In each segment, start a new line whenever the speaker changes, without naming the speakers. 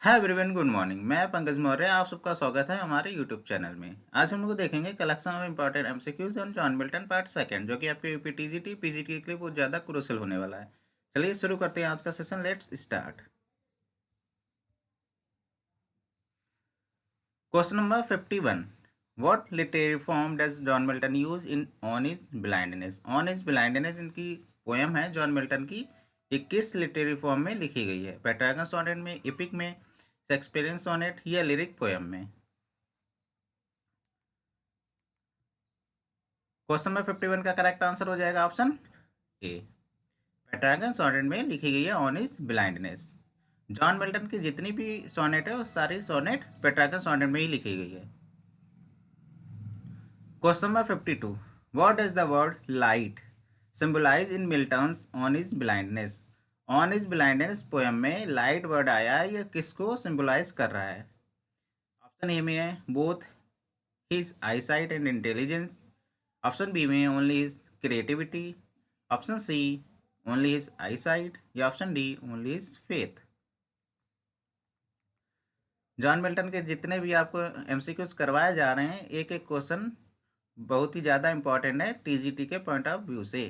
Hi everyone, good morning. मैं पंकज मौर्य, आप सबका स्वागत है हमारे यूट्यूब चैनल में। आज हम लोग देखेंगे collection of important MCQs on John Milton part second, जो कि आपके यूपी टीजीटी पीजीटी के लिए बहुत ज़्यादा क्रूशियल होने वाला है। चलिए शुरू करते हैं आज का session. Let's start. Question number 51। What literary form does John Milton use in on his blindness? On his blindness इनकी पोएम है जॉन मिल्टन की। ये किस लिटरेरी फॉर्म में लिखी गई है? पेट्रागन सोनेट में, एपिक में, शेक्सपियरियन सोनेट या लिरिक पोएम में? क्वेश्चन नंबर 51 का करेक्ट आंसर हो जाएगा ऑप्शन ए। पेट्रागन सोनेट में लिखी गई है on his blindness. John Milton की जितनी भी सोनेट है वो सारी सोनेट पेट्रागन सोनेट में ही लिखी गई है। Question number 52। What does the word light symbolize in Milton's on his blindness? On his blindness poem में लाइट वर्ड आया है, यह किसको सिंबलाइज कर रहा है? ऑप्शन ए में है both his eyesight and intelligence. Option B में only his creativity. Option C only his eyesight या option D only his faith. John Milton के जितने भी आपको एमसीक्यूज करवाए जा रहे हैं, एक एक क्वेश्चन बहुत ही ज़्यादा इंपॉर्टेंट है टीजीटी के पॉइंट ऑफ व्यू से।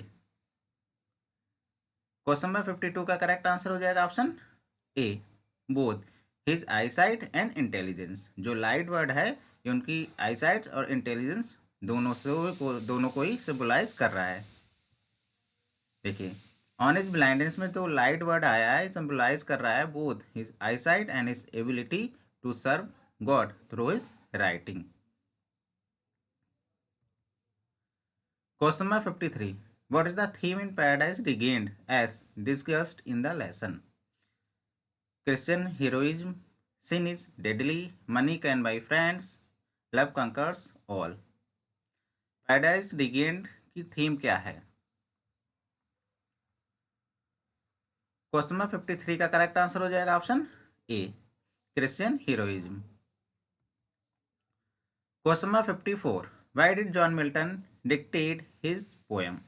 क्वेश्चन नंबर 52 का करेक्ट आंसर हो जाएगा option A, both his eyesight and intelligence. जो लाइट वर्ड है ये उनकी आईसाइट और इंटेलिजेंस दोनों को ही सिंबलाइज कर रहा है। देखिए, ऑन हिज ब्लाइंडनेस में तो लाइट वर्ड आया है, सिंबलाइज कर रहा है both his eyesight and his ability to serve God through his writing. Question number 53। What is the theme in Paradise Regained as discussed in the lesson? Christian heroism, sin is deadly, money can buy friends, love conquers all. Paradise Regained की theme क्या है? Question number 53 का correct answer हो जाएगा option A, Christian heroism. Question number 54। Why did John Milton dictate his poem?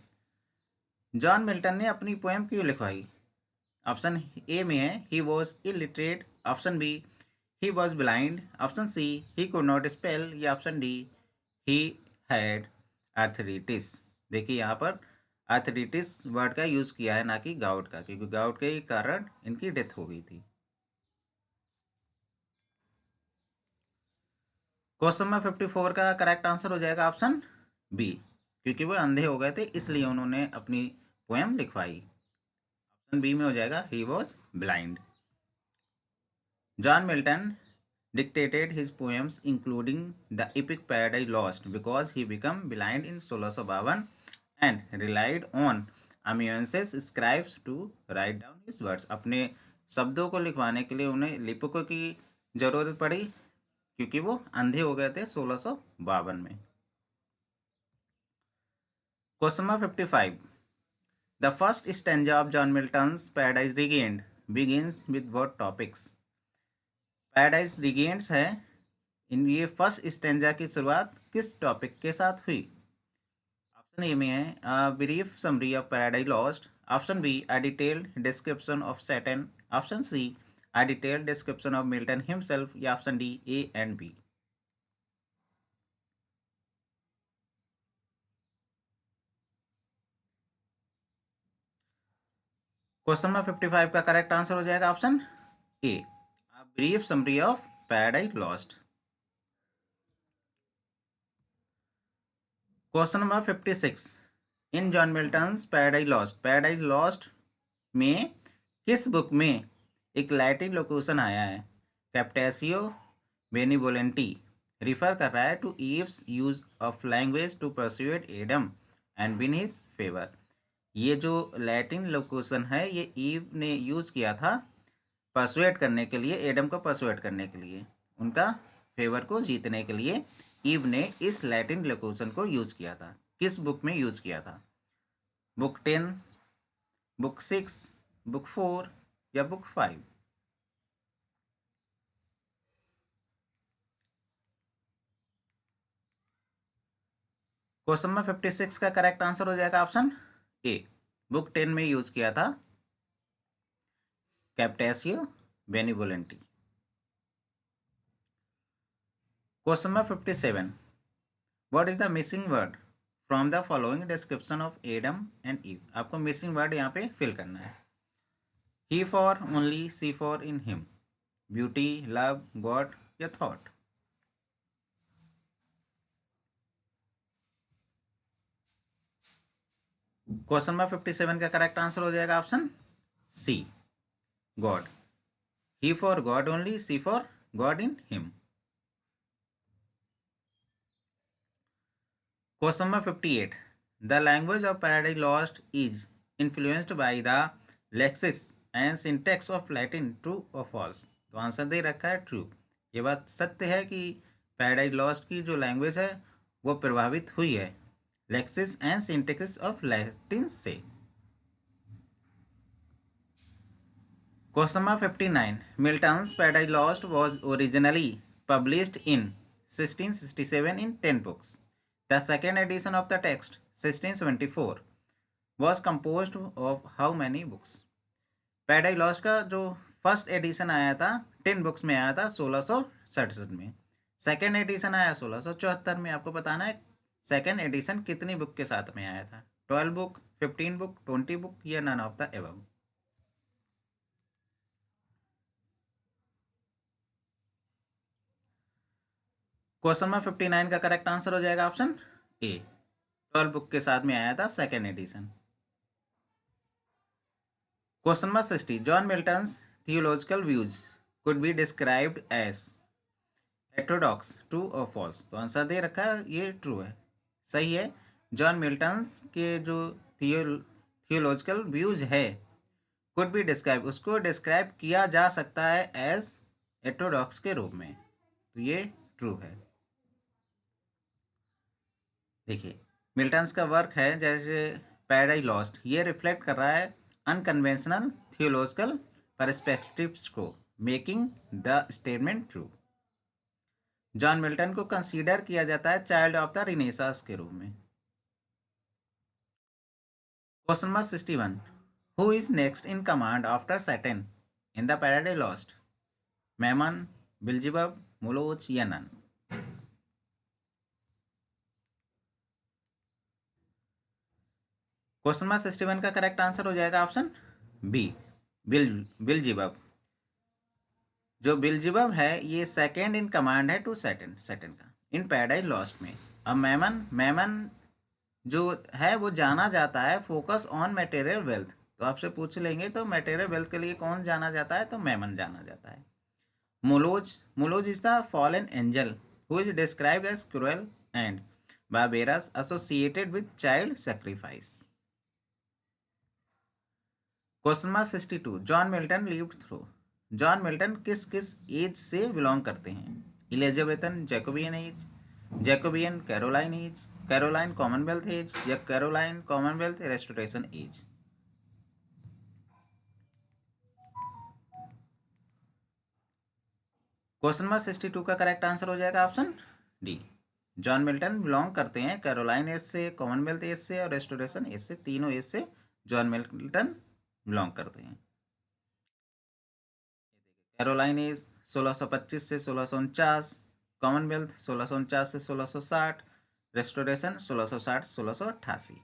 जॉन Milton ने अपनी poem क्यों लिखवाई? ऑप्शन ए में है he was illiterate. Option B he was blind. Option C he could not spell या option D he had arthritis. देखिए यहाँ पर आर्थराइटिस वर्ड का यूज़ किया है, ना कि गाउट का, क्योंकि गाउट के कारण इनकी डेथ हो गई थी। क्वेश्चन नंबर 54 का करेक्ट आंसर हो जाएगा ऑप्शन बी, क्योंकि वो अंधे हो गए थे इसलिए उन्होंने अपनी पोएम लिखवाई। ऑप्शन बी में हो जाएगा ही was blind. John Milton dictated his poems including the epic Paradise Lost because he became blind in 1652 and relied on amanuensis scribes to write down his words। अपने शब्दों को लिखवाने के लिए उन्हें लिपिकों की जरूरत पड़ी, क्योंकि वो अंधे हो गए थे 1652 में। Question number 55। The first stanza of John Milton's Paradise Regained begins with what topics? Paradise Regained's है, इन ये फर्स्ट स्टेंजा की शुरुआत किस टॉपिक के साथ हुई? ऑप्शन ए में है brief summary of Paradise Lost. Option B a detailed description of Saturn. Option C a detailed description of Milton himself या option D A and B. Question number 55 का करेक्ट आंसर हो जाएगा option A, a brief summary of Paradise Lost. Question number 56। In John Milton's Paradise Lost में किस book में एक Latin location आया है? कैप्टेसियो बेनिवोलेंटी रिफर कर रहा है to Eve's use of language to persuade Adam and win his favour. ये जो लैटिन लोकेशन है ये ईव ने यूज़ किया था परसुएट करने के लिए, एडम को परसुएट करने के लिए, उनका फेवर को जीतने के लिए ईव ने इस लैटिन लोकेशन को यूज़ किया था। किस बुक में यूज़ किया था? बुक 10, बुक 6, बुक 4 या बुक 5? क्वेश्चन नंबर 56 का करेक्ट आंसर हो जाएगा ऑप्शन ए, बुक 10 में यूज़ किया था कैप्टेसियो बेनिवोलेंटी। Question number 57, what is the missing word from the following description of Adam and Eve. आपको मिसिंग वर्ड यहाँ पे फिल करना है। He for, only, she for, in him, beauty, love, God या थॉट। क्वेश्चन नंबर 57 का correct answer हो जाएगा option C, God. He for God only, she for God in him. Question number 58, the language of Paradise lost is influenced by the lexis and syntax of Latin, true और false. तो answer दे रखा है true. ये बात सत्य है कि पैराडाइज लॉस्ट की जो लैंग्वेज है वो प्रभावित हुई है lexis and syntax of Latin से। Question number 59. Milton's Paradise Lost was originally published in 1667 in 10 books. The second edition of the text, 1674, was composed of how many books? Paradise Lost का जो first edition आया था 10 books में आया था 1667 में। Second edition आया 1674 में। आपको बताना है सेकेंड एडिशन कितनी बुक के साथ में आया था, 12 बुक, 15 बुक, 20 बुक या none of the above. Question number 59 का करेक्ट आंसर हो जाएगा ऑप्शन ए, 12 बुक के साथ में आया था second edition. Question number 60, John Milton's theological views could be described as heterodox, true और फॉल्स। तो आंसर दे रखा है ये ट्रू है, सही है। जॉन मिल्टन्स के जो थियोलॉजिकल व्यूज है कुड बी डिस्क्राइब, उसको डिस्क्राइब किया जा सकता है एज हेटेरोडॉक्स के रूप में, तो ये ट्रू है। देखिए मिल्टन्स का वर्क है जैसे पैराडाइज लॉस्ट, ये रिफ्लेक्ट कर रहा है अनकन्वेंशनल थियोलॉजिकल पर्सपेक्टिव्स को, making the statement true. John Milton को कंसीडर किया जाता है चाइल्ड ऑफ द रिनेसांस के रूप में। Question number 61, who is next in command after Saturn in the Paradise Lost? Mammon, Beelzebub, Moloch या नन? क्वेश्चन नंबर 61 का करेक्ट आंसर हो जाएगा ऑप्शन बी, बिल्जेबब। जो बिल्जेबब है ये सेकेंड इन कमांड है टू सैटर्न, सैटर्न का इन पैराडाइज लॉस्ट में। अब मैमन, मैमन जो है वो जाना जाता है फोकस ऑन मटेरियल वेल्थ। तो आपसे पूछ लेंगे तो मटेरियल वेल्थ के लिए कौन जाना जाता है, तो मैमन जाना जाता है। Moloch, Moloch is the fallen angel who is described as cruel and barbarous associated with child sacrifice. Question number 62, John Milton lived through, John Milton किस किस एज से बिलोंग करते हैं? Elizabethan Jacobean age, Jacobean Caroline age, Caroline Commonwealth age या Caroline Commonwealth Restoration age? Question number 62 का correct answer हो जाएगा option D, John Milton belong करते हैं कैरोलाइन एज से, कॉमनवेल्थ एज से और रेस्टोरेशन एज से, तीनों एज से जॉन मिल्टन बिलोंग करते हैं। कैरोलाइन एज 1625 से 1649, कॉमनवेल्थ 1649 से 1660, restoration 1660 1688।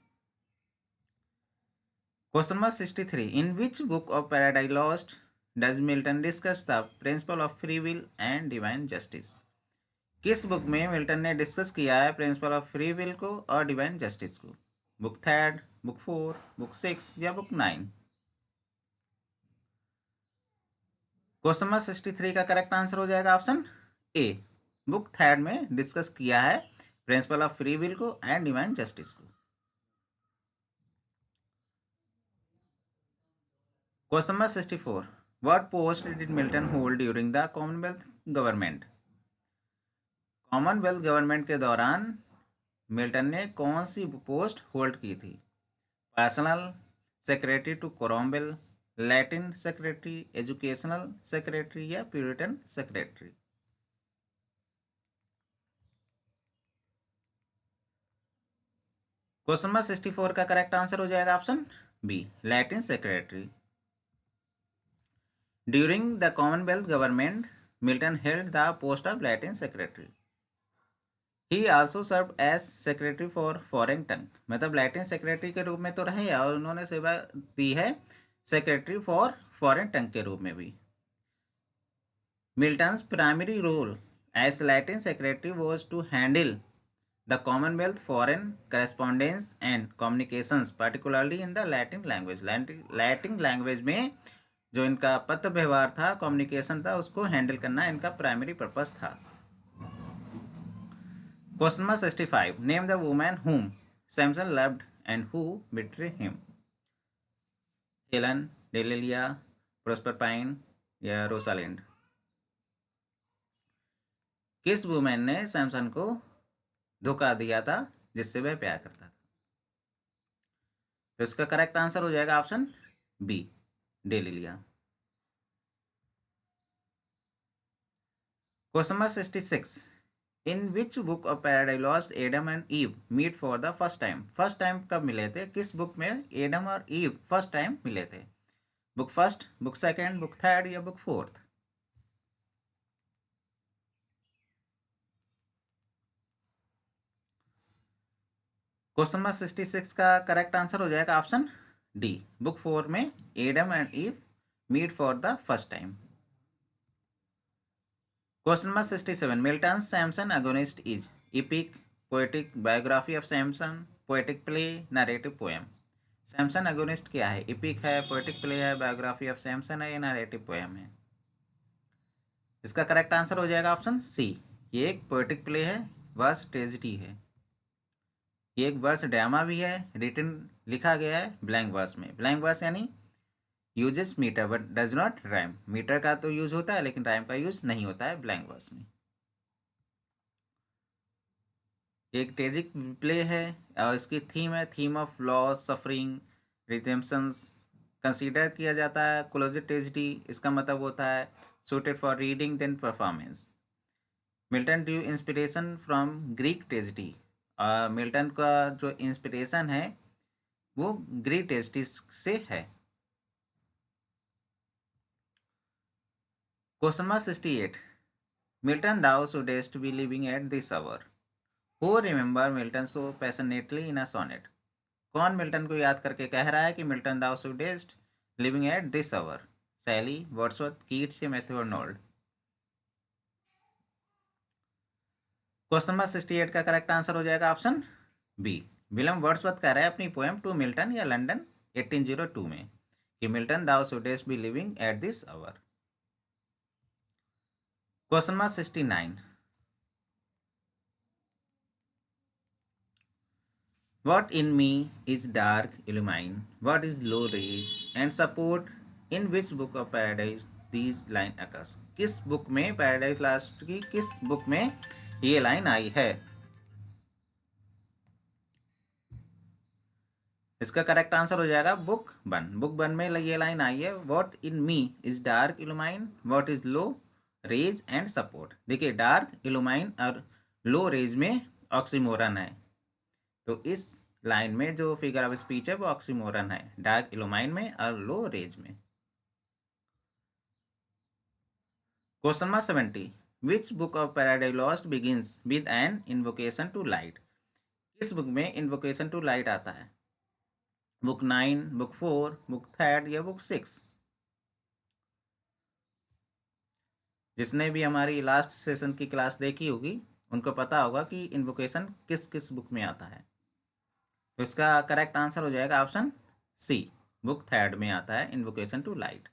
Question number 63, in which book of Paradise lost does Milton discuss the principle of free will and divine justice? किस बुक में मिल्टन ने डिस्कस किया है प्रिंसिपल ऑफ फ्री विल को और डिवाइन जस्टिस को? बुक 3, बुक 4, बुक 6 या book 9? Question number 63 का करेक्ट आंसर हो जाएगा ऑप्शन ए, बुक 3 में डिस्कस किया है प्रिंसिपल ऑफ फ्री विल को एंड डिवाइन जस्टिस को। Question number 64, what post did Milton hold during the Commonwealth government? Commonwealth government के दौरान मिल्टन ने कौन सी पोस्ट होल्ड की थी? Personal secretary to Cromwell, Latin secretary, educational secretary या Puritan secretary? Question number 64 का correct answer हो जाएगा option B, Latin secretary. During the Commonwealth government Milton held the post of Latin secretary. He also serve as secretary for foreign tongue, मतलब Latin secretary के रूप में तो रहे और उन्होंने सेवा दी है सेक्रेटरी फॉर फॉरेन टंग के रूप में भी। Milton's primary role as Latin secretary was to handle the Commonwealth foreign correspondence and communications particularly in the Latin language. Latin language में जो इनका पत्र व्यवहार था, कम्युनिकेशन था, उसको हैंडल करना इनका प्राइमरी पर्पस था। Question number 65, name the women whom Samson loved and who betrayed him। Helen, Delilah, Proserpine या रोसालिंड। किस वुमेन ने सैमसन को धोखा दिया था जिससे वह प्यार करता था? तो इसका करेक्ट आंसर हो जाएगा option B, Delilah. Question number 66, in which book of Paradise Lost Adam and Eve meet for the first time. First time कब मिले थे? किस बुक में एडम और ईव फर्स्ट टाइम मिले थे? Book first, book second, book third या book fourth? Question number 66 का करेक्ट आंसर हो जाएगा ऑप्शन डी, बुक 4 में Adam and Eve meet for the first time. Question number 67, Milton Samson Agonistes is epic, poetic, biography of Samson, poetic play, narrative poem. Samson Agonistes क्या है? Epic है, poetic play है, biography of Samson है या narrative poem है? इसका correct answer हो जाएगा ऑप्शन सी, ये एक पोएटिक प्ले है, वर्स ट्रेजिडी है। ये एक वर्स ड्रामा भी है, रिटन लिखा गया है ब्लैंक वर्स में। ब्लैंक वर्स यानी uses metre but does not rhyme. Metre का तो यूज होता है लेकिन राइम का यूज नहीं होता है ब्लैंक वर्स में। एक ट्रेजिक प्ले है और इसकी थीम है theme of loss, suffering, redemptions. Consider किया जाता है क्लोज ट्रेजिडी, इसका मतलब होता है suited for reading than performance. Milton due inspiration from Greek tragedy. Milton का जो इंस्पिरेशन है वो ग्रीक ट्रेजिडी से है। Question number 68, Milton thou shouldest be living at this hour, who remember Milton so passionately in a sonnet। कौन Milton को याद करके कह रहा है कि Milton thou shouldest living at this hour? शैली, वर्ड्सवर्थ, कीट्स या मैथ्यू आर्नोल्ड? क्वेश्चन नंबर 68 का करेक्ट आंसर हो जाएगा ऑप्शन बी, विलियम वर्ड्सवर्थ कह रहा है अपनी पोएम टू मिल्टन या लंदन 1802 में कि Milton thou shouldest be living at this hour। Question number 69, what in me is dark illumine, what is low rays and support, in which book of paradise these line occurs। किस book में, paradise last की किस book में ये line आई है? इसका correct answer हो जाएगा बुक 1। बुक 1 में ये लाइन आई है, what in me is dark illumine, what is low raise and support. देखिए डार्क इल्यूमाइन और लो रेज में ऑक्सीमोरन है, तो इस लाइन में जो फिगर ऑफ स्पीच है वो ऑक्सीमोरन है, डार्क इल्यूमाइन में और लो रेज में। Question number 70, which book of Paradise Lost begins with an invocation to light. किस बुक में इन्वोकेशन टू लाइट आता है? बुक 9, बुक 4, बुक 3 या बुक 6? जिसने भी हमारी लास्ट सेशन की क्लास देखी होगी उनको पता होगा कि इन्वोकेशन किस किस बुक में आता है। तो इसका करेक्ट आंसर हो जाएगा ऑप्शन सी, बुक 3 में आता है invocation to light.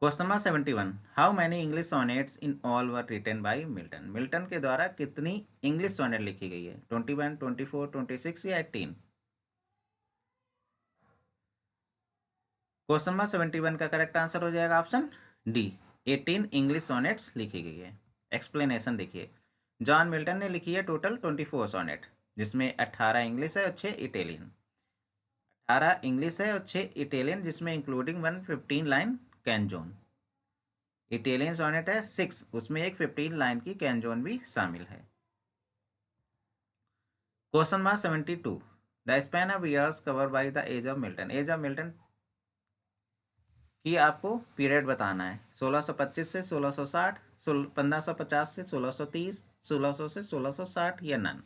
Question number 71, how many English sonnets in all were written by Milton. Milton के द्वारा कितनी इंग्लिश सोनेट लिखी गई है? 21, 24, 26 या 18? क्वेश्चन नंबर 71 का करेक्ट आंसर हो जाएगा ऑप्शन डी, 18 इंग्लिश सोनेट्स लिखी गई है। एक्सप्लेनेशन देखिए, जॉन मिल्टन ने लिखी है टोटल 24 सोनेट, जिसमें 18 इंग्लिश है और 6 इटालियन। 18 इंग्लिश है और 6 इटालियन, जिसमें इंक्लूडिंग 115 लाइन कैनजोन। इटालियन सोनेट है 6, उसमें एक 15 लाइन की कैनजोन भी शामिल है। Question number 72, the span of years covered by the age of Milton. Age of Milton की आपको पीरियड बताना है, 1625 से 1660, 1550 से 1630, 1600 से 1660 या नन।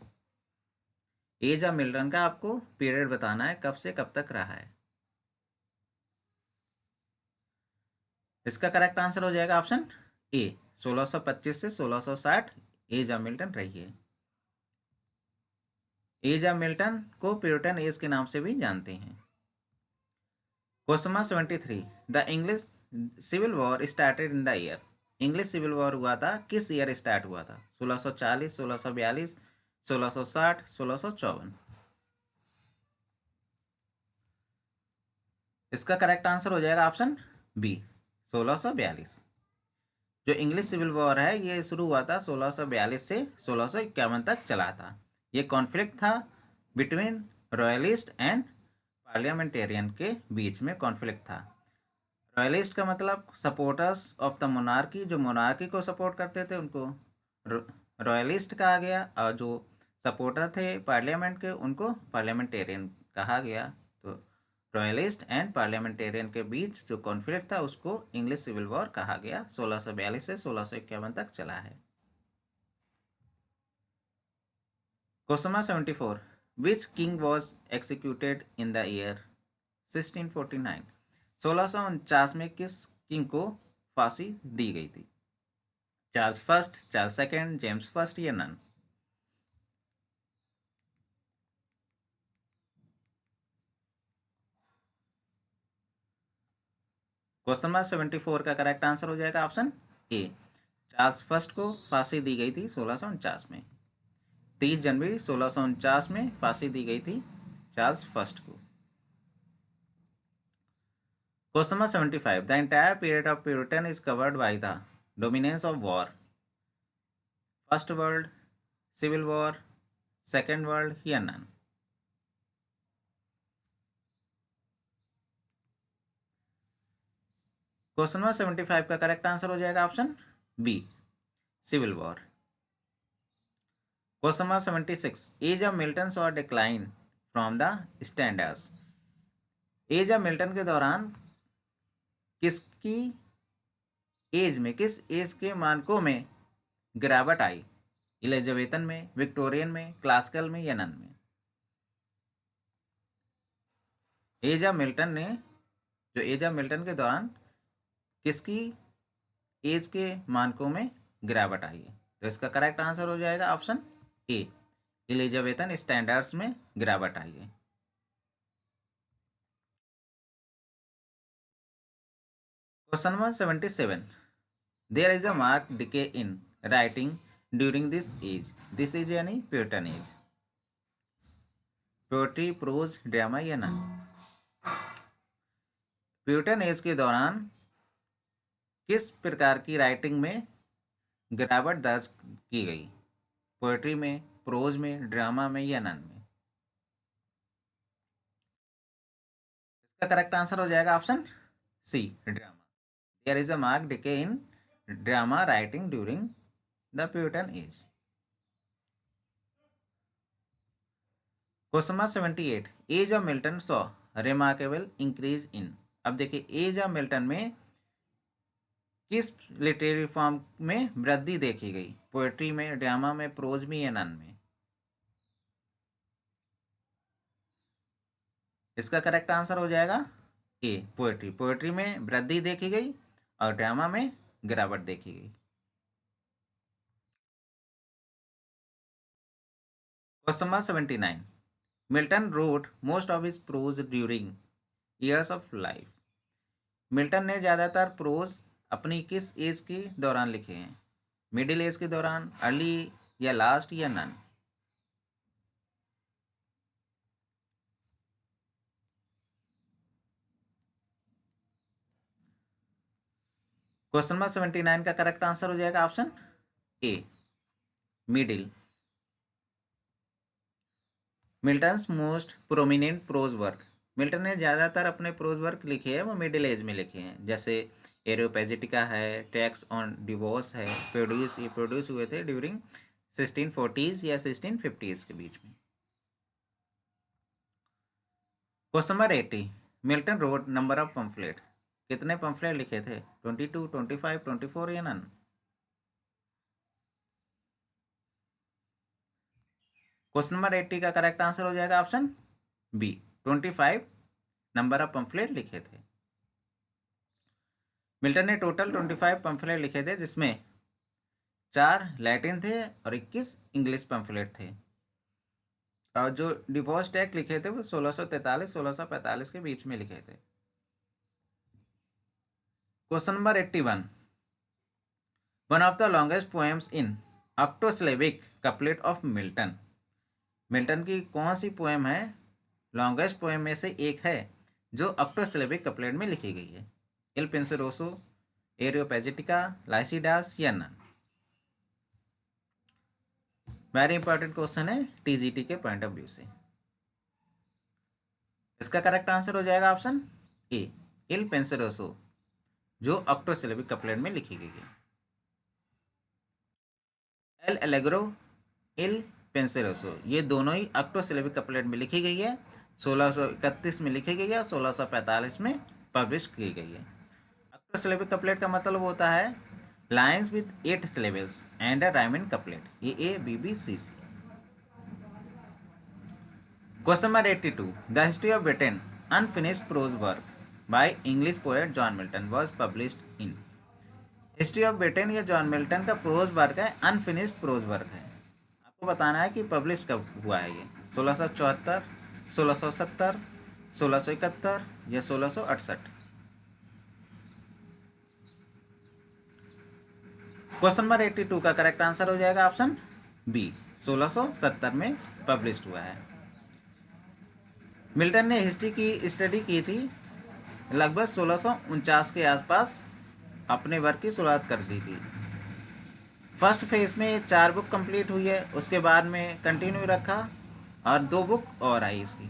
एज ऑफ मिल्टन का आपको पीरियड बताना है, कब से कब तक रहा है। इसका करेक्ट आंसर हो जाएगा ऑप्शन ए, 1625 से 1660 एज ऑफ मिल्टन रही है। एज ऑफ मिल्टन को प्यूरिटन एज के नाम से भी जानते हैं। Question 73, the English Civil War started in the year. English Civil War हुआ था, किस ईयर स्टार्ट हुआ था? 1640, 1642, 1660, 1654। इसका करेक्ट आंसर हो जाएगा ऑप्शन बी, 1642। जो इंग्लिश सिविल वॉर है ये शुरू हुआ था 1642 से 1651 तक चला था। ये कॉन्फ्लिक्ट था बिटवीन रॉयलिस्ट एंड पार्लियामेंटेरियन के बीच में कॉन्फ्लिक्ट था। रॉयलिस्ट का मतलब सपोर्टर्स ऑफ द मोनार्की, जो मोनार्की को सपोर्ट करते थे उनको रॉयलिस्ट कहा गया, और जो सपोर्टर थे पार्लियामेंट के उनको पार्लियामेंटेरियन कहा गया। तो रॉयलिस्ट एंड पार्लियामेंटेरियन के बीच जो कॉन्फ्लिक्ट था उसको इंग्लिश सिविल वॉर कहा गया। 1642 से 1651 तक चला है। Question 74, which king was executed in the year 1649। 1649 में किस किंग को फांसी दी गई थी? Charles first, Charles second, James first या नन? क्वेश्चन नंबर 74 का करेक्ट आंसर हो जाएगा ऑप्शन ए, चार्ल्स फर्स्ट को फांसी दी गई थी 1649 में। 30 जनवरी 1649 में फांसी दी गई थी चार्ल्स फर्स्ट को। Question number 75, the entire period of Puritan is covered by the dominance of war. First world, civil war, second world या नन? क्वेश्चन नंबर 75 का करेक्ट आंसर हो जाएगा option B, civil war. Question number 76, age of Milton saw decline from the standards. Age of Milton के दौरान किसकी as में, किस as के मानकों में गिरावट आई? इलिजाबेथन में, विक्टोरियन में, क्लासिकल में या नन में? एज ऑफ मिल्टन ने, जो एज ऑफ मिल्टन के दौरान किसकी एज के मानकों में गिरावट आई है? तो इसका करेक्ट आंसर हो जाएगा ऑप्शन ए, इलिजाबेथन स्टैंडर्ड्स में गिरावट आई है। Question number 77, there is a mark decay in writing during this age. This age यानी Puritan age. Poetry, prose, drama या नन? प्यूरिटन एज के दौरान किस प्रकार की राइटिंग में गिरावट दर्ज की गई? पोएट्री में, प्रोज में, ड्रामा में या नन में? इसका करेक्ट आंसर हो जाएगा option C, drama. There is a mark decay in drama writing during the Puritan age. Question number 78, age of Milton saw remarkable increase in. अब देखिए एज ऑफ मिल्टन में किस लिटरेरी फॉर्म में वृद्धि देखी गई? पोएट्री में, ड्रामा में, प्रोज में या नन में? इसका करेक्ट आंसर हो जाएगा ए, पोएट्री। पोएट्री में वृद्धि देखी गई और ड्रामा में गिरावट देखी गई। Question number 79, Milton wrote most of his prose during years of life. Milton ने ज़्यादातर प्रोज अपनी किस एज के दौरान लिखे हैं? मिडिल एज के दौरान, अर्ली या लास्ट या नन? क्वेश्चन नंबर 79 का करेक्ट आंसर हो जाएगा ऑप्शन ए, middle. Milton's most prominent prose work. Milton ने ज़्यादातर अपने प्रोज वर्क लिखे हैं वो मिडिल एज में लिखे हैं, जैसे एरियोपेजिटिका है, टैक्स ऑन डिवोर्स है, प्रोड्यूस, ये प्रोड्यूस हुए थे ड्यूरिंग 1640s या 1650s के बीच में। Question number 80, Milton road number of pamphlet. कितने पम्फलेट लिखे थे? 22, 25, 24 या नन? क्वेश्चन नंबर 80 का करेक्ट आंसर हो जाएगा option B, 25 number of pamphlet लिखे थे। मिल्टन ने टोटल 25 पंफलेट लिखे थे, जिसमें 4 लैटिन थे और 21 इंग्लिश पंफलेट थे। और जो डिवोर्स टैक्स लिखे थे वो 1643-1645 के बीच में लिखे थे। Question number 81, one of the longest poems in octosyllabic couplet of Milton. Milton की कौन सी पोएम है, लॉन्गेस्ट पोएम में से एक है, जो ऑक्टोसिलेबिक कपलेट में लिखी गई है? इल पेंसरोसो, एरियोपैजिटिका, लाइसिडास या नन? वेरी इंपॉर्टेंट क्वेश्चन है टीजीटी के पॉइंट ऑफ व्यू से। इसका करेक्ट आंसर हो जाएगा ऑप्शन ए, इल पेंसरोसो, जो ऑक्टोसिलेबिक कपलेट में लिखी गई है। एल एलेग्रो, इल पेंसरोसो, ये दोनों ही ऑक्टोसिलेबिक कपलेट में लिखी गई है। 1631 में लिखी गई है, 1645 में पब्लिश की गई है। ऑक्टोसिलेबिक कपलेट का मतलब होता है lines with 8 syllables and a rhyming couplet, A B B C C. Question number 82, the history of Britain unfinished prose work by English poet John Milton was published in. History of Britain ये John Milton का prose work है, unfinished prose work है। आपको बताना है कि publish कब हुआ है ये, 1674, 1670, 1671 या 1668। क्वेश्चन नंबर 82 का करेक्ट आंसर हो जाएगा ऑप्शन बी, 1670 में पब्लिश हुआ है। मिल्टन ने हिस्ट्री की स्टडी की थी, लगभग 1649 के आसपास अपने वर्क की शुरुआत कर दी थी। फर्स्ट फेज में 4 बुक कंप्लीट हुई है, उसके बाद में कंटिन्यू रखा और 2 बुक और आई इसकी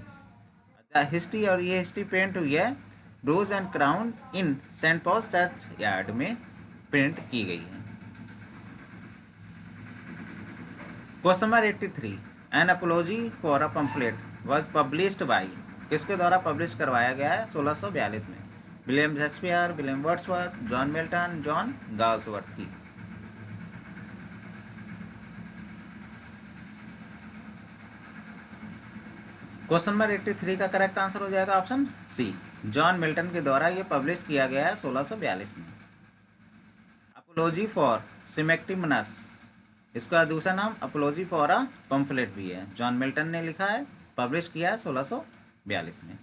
हिस्ट्री। और ये हिस्ट्री प्रिंट हुई है Rose and Crown in Saint Paul's Churchyard में प्रिंट की गई है। Question number 83, an apology for a pamphlet was published by, किसके द्वारा पब्लिश करवाया गया है 1642 में? William Shakespeare, William Wordsworth, John Milton, John Galsworthy. Question number 83 का करेक्ट आंसर हो जाएगा ऑप्शन सी, जॉन मिल्टन के द्वारा ये पब्लिश किया गया है 1642 में। अपोलॉजी फॉर सिमेक्टिमनस, इसका दूसरा नाम अपोलॉजी फॉर अ पम्फलेट भी है, जॉन मिल्टन ने लिखा है, पब्लिश किया है 1642 में।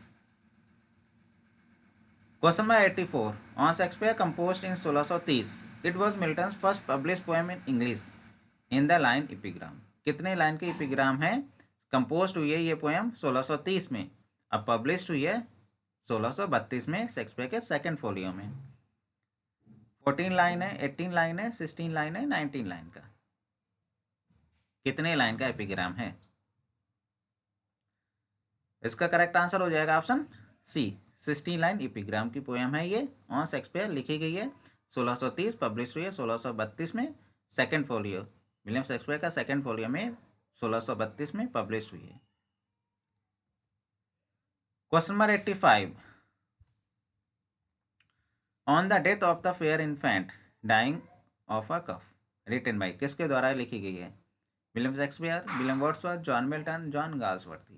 Question number 84, on Shakespeare composed in 1630, it was Milton's first publish poem in English in the line epigram. कितने लाइन के एपिग्राम है? कंपोज हुई है ये पोएम 1630 में, अब पब्लिश हुई है 1632 में शेक्सपियर के सेकंड फोलियो में। 14 लाइन है, 18 लाइन है, 16 लाइन है, 19 लाइन का? कितने लाइन का एपिग्राम है? इसका करेक्ट आंसर हो जाएगा ऑप्शन सी, 16 लाइन एपिग्राम की पोएम है ये, ऑन शेक्सपियर लिखी गई है 1630, पब्लिश हुई है 1632 में, सेकंड फोलियो विलियम शेक्सपियर का सेकंड फोलियो में 1632 में पब्लिश हुई है। Question number 85, on the death of the fair infant dying of a cough, written by, किसके द्वारा लिखी गई है? William Shakespeare, William Wordsworth, John Milton, John Galsworthy.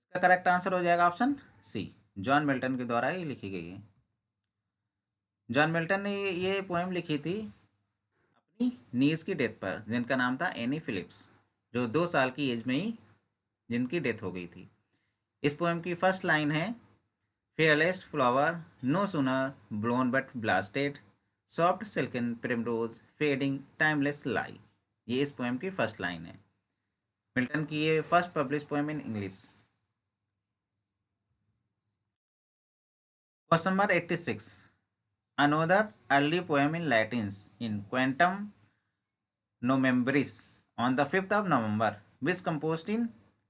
इसका करेक्ट आंसर हो जाएगा ऑप्शन सी, जॉन मिल्टन के द्वारा ही लिखी गई है। जॉन मिल्टन ने ये पोएम लिखी थी अपनी नीज की डेथ पर, जिनका नाम था एनी फिलिप्स, जो 2 साल की एज में ही जिनकी डेथ हो गई थी। इस पोएम की फर्स्ट लाइन है, fairest flower no sooner blown but blasted, soft silken primrose fading timeless lie. ये इस पोएम की फर्स्ट लाइन है। मिल्टन की ये first publish poem in English. Question number 86, another early poem in Latins in Quantum Novembris on the 5th of November which composed in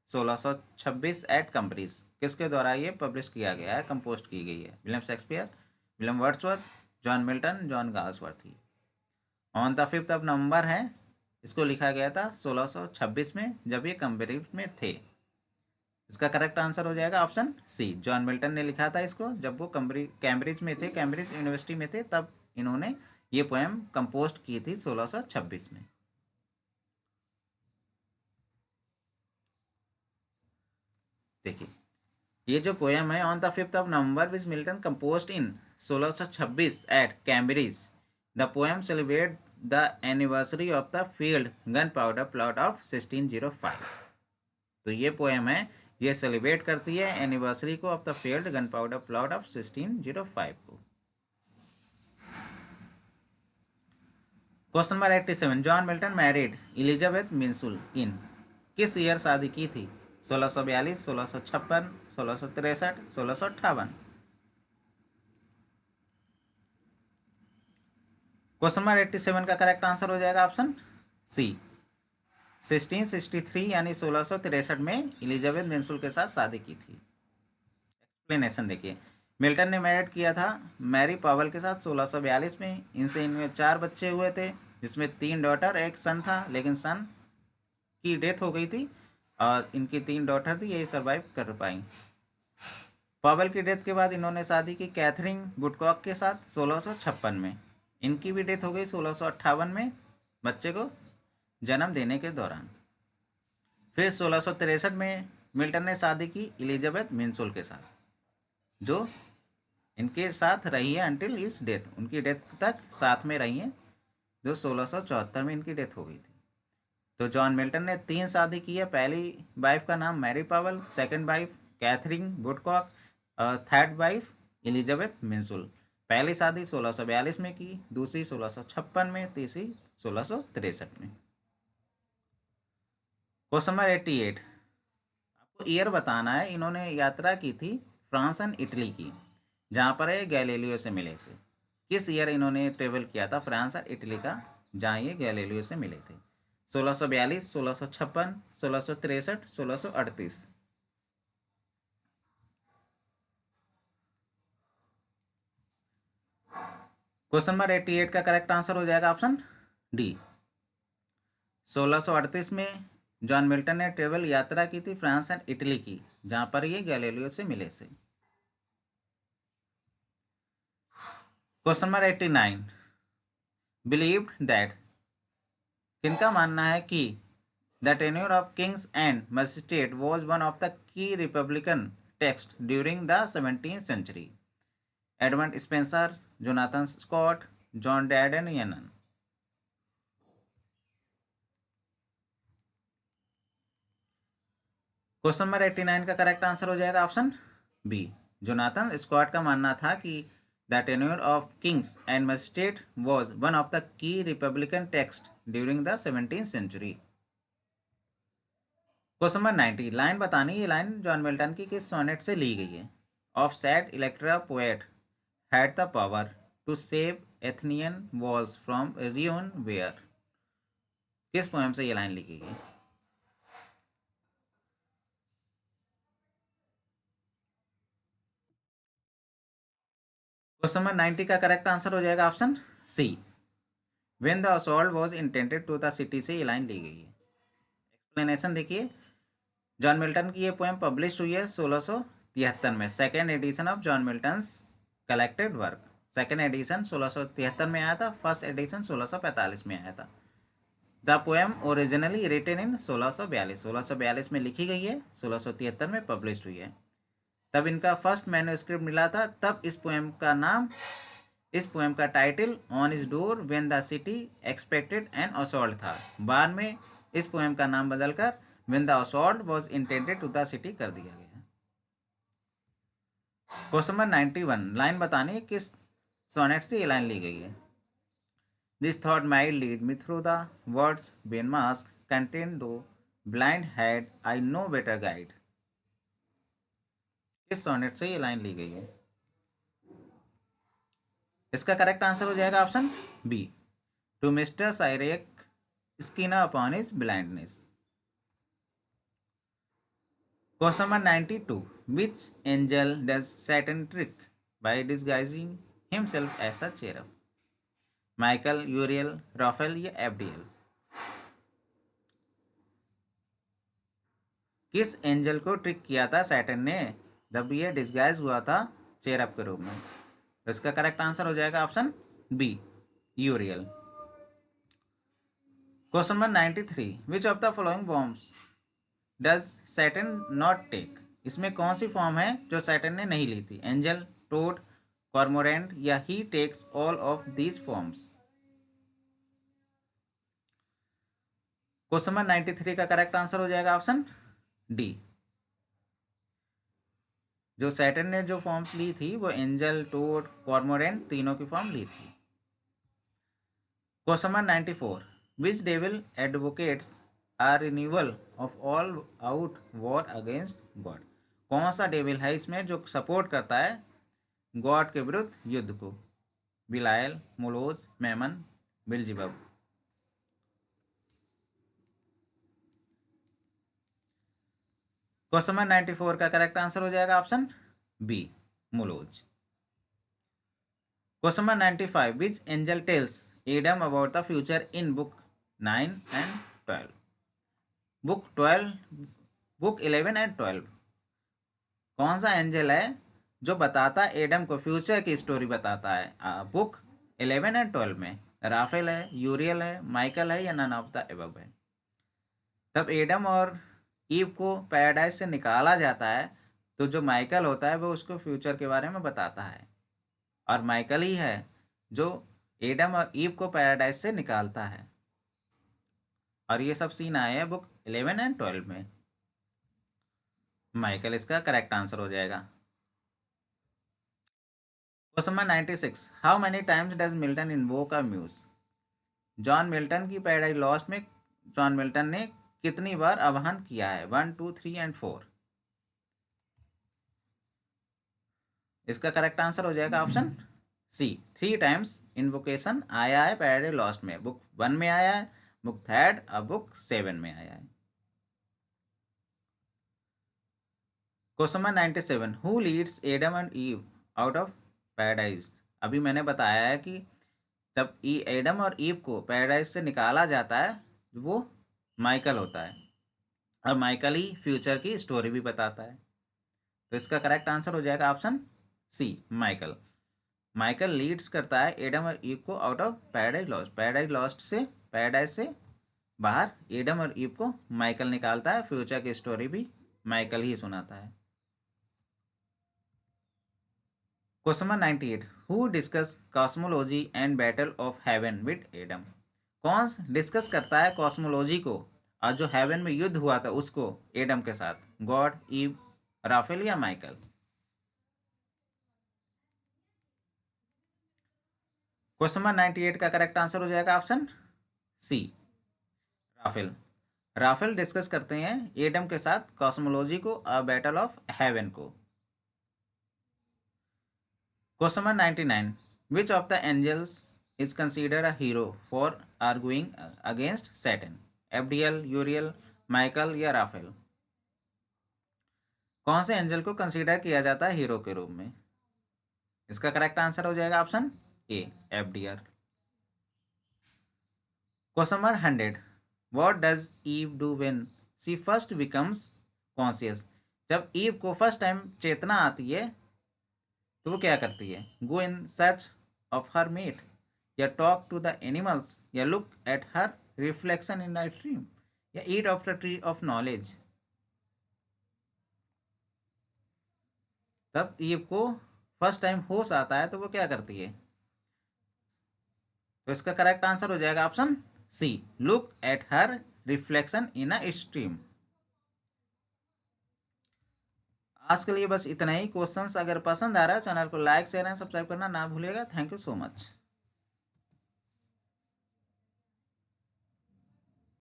1626 at Cambridge, किसके द्वारा ये publish किया गया है, कंपोज की गई है? William Shakespeare, William Wordsworth, John Milton, John Galsworthy. On the 5th of November है, इसको लिखा गया था 1626 में, जब ये कैम्ब्रिज में थे। इसका करेक्ट आंसर हो जाएगा ऑप्शन सी, जॉन मिल्टन ने लिखा था इसको जब वो कैम्ब्रिज में थे, कैम्ब्रिज यूनिवर्सिटी में थे, तब इन्होंने ये पोएम कंपोज की थी 1626 में। ये जो पोएम है, on the 5th of November which Milton composed in 1626 at Cambridge, the poem celebrate the anniversary of the field gun powder plot of 1605। तो ये पोएम है, ये सेलिब्रेट करती है एनिवर्सरी को of the field gun powder plot of 1605 को। Question number 87, John Milton married Elizabeth Minshull in, किस year शादी की थी? 1642, 1656, 1663, 1658। क्वेश्चन नंबर 87 का करेक्ट आंसर हो जाएगा ऑप्शन सी, 1663 यानी 1663 में एलिजाबेथ मिंसुल के साथ शादी की थी। एक्सप्लेनेशन देखिए, मिल्टन ने मैरिड किया था मैरी पावल के साथ 1642 में। इनसे इनमें 4 बच्चे हुए थे, जिसमें 3 डॉटर एक सन था, लेकिन सन की डेथ हो गई थी और इनकी 3 डॉटर थी, यही सर्वाइव कर पाई। पावल की डेथ के बाद इन्होंने शादी की कैथरीन वुडकॉक के साथ 1656 में। इनकी भी डेथ हो गई 1658 में बच्चे को जन्म देने के दौरान। फिर 1663 में मिल्टन ने शादी की एलिजाबेथ मिंसुल के साथ, जो इनके साथ रही है अंटिल इस डेथ, उनकी डेथ तक साथ में रही है, जो 1674 में इनकी डेथ हो गई थी। तो जॉन मिल्टन ने 3 शादी की है। पहली वाइफ का नाम मैरी पावल, सेकंड वाइफ कैथरीन वुडकॉक और थर्ड वाइफ एलिजाबेथ मिंसुल। पहली शादी 1642 में की, दूसरी 1656 में, तीसरी 1663 में। क्वेश्चन नंबर 88, आपको ईयर बताना है। इन्होंने यात्रा की थी फ्रांस एंड इटली की, जहाँ पर ये गैलीलियो से मिले थे। किस ईयर इन्होंने ट्रेवल किया था फ्रांस और इटली का, जहाँ ये गैलीलियो से मिले थे? 1642, 1656, 1663, 1638। क्वेश्चन नंबर 88 का करेक्ट आंसर हो जाएगा ऑप्शन डी, 1638 में जॉन मिल्टन ने ट्रेवल यात्रा की थी फ्रांस एंड इटली की, जहाँ पर ये गैलीलियो से मिले थे। क्वेश्चन नंबर 89, बिलीव्ड दैट, किनका मानना है कि the tenure of kings and magistrate was one of the key republican text during the 17th century? Edmund Spenser, Jonathan Scott, John Dryden यनन। क्वेश्चन नंबर 89 का करेक्ट आंसर हो जाएगा option B, Jonathan Scott का मानना था कि the tenure of kings and magistrate was one of the key republican text during the 17th century. Question number 90, line बतानी, ये लाइन जॉन मिल्टन की किस सोनेट से ली गई है? Of sad Electra poet had the power to save Athenian walls from ruin bare, किस poem से ये लाइन ली गई है? क्वेश्चन नंबर 90 का करेक्ट आंसर हो जाएगा option C, when the assault was intended to the city से ये लाइन ली गई है। एक्सप्लेनेशन देखिए, जॉन मिल्टन की ये पोएम पब्लिश हुई है 1673 में, second edition of John Milton's collected work. Second edition 1673 में आया था, फर्स्ट एडिशन 1645 में आया था। The poem originally written in 1642 में लिखी गई है, 1673 में पब्लिश हुई है। तब इनका फर्स्ट मैन्युस्क्रिप्ट मिला था, तब इस पोएम का title on is door when the city expected an assault था। बाद में इस पोएम का नाम बदलकर when the assault was intended to the city कर दिया गया। क्वेश्चन नंबर 91, लाइन बतानी है किस सोनेट से ये लाइन ली गई है? This thought might lead me through the words vain mask content though blind had I no better guide, किस सोनेट से ये लाइन ली गई है? इसका करेक्ट आंसर हो जाएगा option B, to Mister Cyriack Skinner upon his blindness. Question number 92, which angel does Satan trick by disguising himself as a cherub? Michael, Uriel, Raphael या एब्डियल? किस एंजल को ट्रिक किया था सैटन ने जब ये डिस्गाइज हुआ था चेरब के रूप में? तो इसका करेक्ट आंसर हो जाएगा option B, Uriel. Question number 93, which of the following forms does Satan not take? इसमें कौन सी फॉर्म है जो सैटर्न ने नहीं ली थी? एंजल, टोड, कॉर्मोरेंट या he takes all of these forms? Question number 93 का करेक्ट आंसर हो जाएगा ऑप्शन डी। जो सैटर्न ने जो फॉर्म्स ली थी वो एंजल, टोड, कॉर्मोरेंट तीनों की फॉर्म ली थी। Question number 94, which devil advocates are renewal of all out war against God? कौन सा डेविल है इसमें जो सपोर्ट करता है गॉड के विरुद्ध युद्ध को? Belial, Moloch, Mammon, Beelzebub? Question number 94 का करेक्ट आंसर हो जाएगा option B, Moloch. Question number 95, which angel tells Adam about the future in book 9 and 12? Book 11 and 12 कौन सा एंजल है जो बताता है एडम को फ्यूचर की स्टोरी बताता है? बुक 11 एंड 12 में राफेल है, यूरियल है, माइकल है या नन ऑफ द एबव है? तब एडम और ईव को पैराडाइज से निकाला जाता है तो जो माइकल होता है वो उसको फ्यूचर के बारे में बताता है, और माइकल ही है जो एडम और ईव को पैराडाइज से निकालता है। और ये सब सीन आए हैं बुक 11 एंड 12 में। माइकल इसका करेक्ट आंसर हो जाएगा। Question number 96, how many times does Milton invoke a muse? John Milton की पैराडाइज लॉस्ट में जॉन मिल्टन ने कितनी बार आह्वान किया है? 1, 2, 3 एंड 4? इसका करेक्ट आंसर हो जाएगा ऑप्शन सी, 3 टाइम्स इन्वोकेशन आया है पैराडाइज लॉस्ट में। बुक 1 में आया है, बुक 3 और बुक 7 में आया है। Question number 97, who Leeds Adam and ewe out of paradise? अभी मैंने बताया है कि जब एडम और ईव को पैराडाइज से निकाला जाता है वो माइकल होता है, और माइकल ही फ्यूचर की स्टोरी भी बताता है। तो इसका करेक्ट आंसर हो जाएगा option C, Michael. Michael leads करता है एडम और ईव को out of Paradise Lost. Paradise से बाहर एडम और ईव को माइकल निकालता है, फ्यूचर की स्टोरी भी माइकल ही सुनाता है। Question number 98, who discuss cosmology and battle of heaven with Adam? कौन डिस्कस करता है कॉस्मोलॉजी को और जो हेवन में युद्ध हुआ था उसको एडम के साथ? गॉड, ईव, राफेल या माइकल? क्वेश्चन नंबर 98 का करेक्ट आंसर हो जाएगा option C, Raphael. Raphael discuss करते हैं एडम के साथ कॉस्मोलॉजी को और बैटल ऑफ हेवन को। Question number 99, which of the angels is consider a hero for arguing against Satan? Abdiel, Uriel, Michael या राफेल? कौन से एंजल को कंसीडर किया जाता है हीरो के रूप में? इसका करेक्ट आंसर हो जाएगा option A, Abdiel. Question number 100, what does Eve do when she first becomes conscious? जब ईव को फर्स्ट टाइम चेतना आती है तो वो क्या करती है? Go in search of her mate, या टॉक टू द एनिमल्स, या look at her reflection in the stream, या eat of the tree of knowledge? तब ईव को फर्स्ट टाइम होश आता है तो वो क्या करती है? तो इसका करेक्ट आंसर हो जाएगा option C, look at her reflection in a stream. आज के लिए बस इतना ही। क्वेश्चंस अगर पसंद आ रहा है चैनल को लाइक शेयर एंड सब्सक्राइब करना ना भूलिएगा। Thank you so much.